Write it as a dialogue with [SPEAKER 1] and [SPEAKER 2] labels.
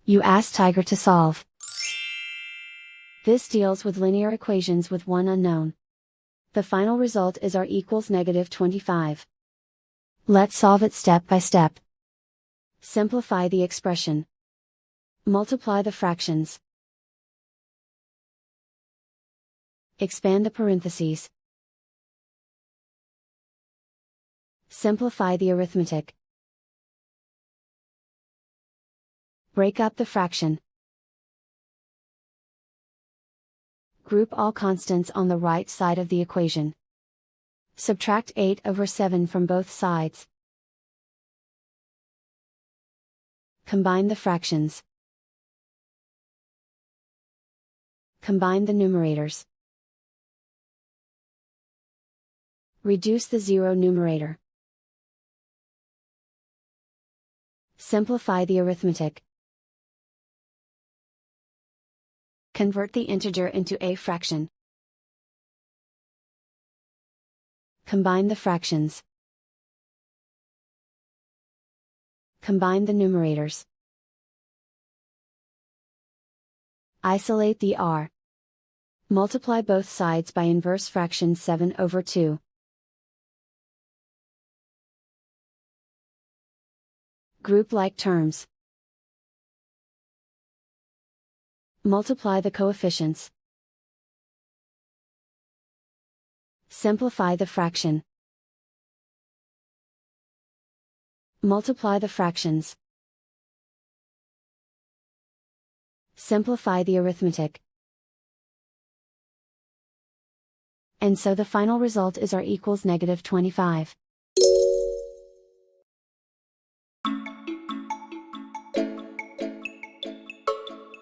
[SPEAKER 1] You ask Tiger to solve. This deals with linear equations with one unknown. The final result is r equals -25. Let's solve it step by step. Simplify the expression. Multiply the fractions. Expand the parentheses. Simplify the arithmetic. Break up the fraction. Group all constants on the right side of the equation. Subtract 8/7 from both sides. Combine the fractions. Combine the numerators. Reduce the zero numerator. Simplify the arithmetic. Convert the integer into a fraction. Combine the fractions. Combine the numerators. Isolate the r. Multiply both sides by inverse fraction 7/2. Group like terms. Multiply the coefficients. Simplify the fraction. Multiply the fractions. Simplify the arithmetic. And so the final result is r equals -25.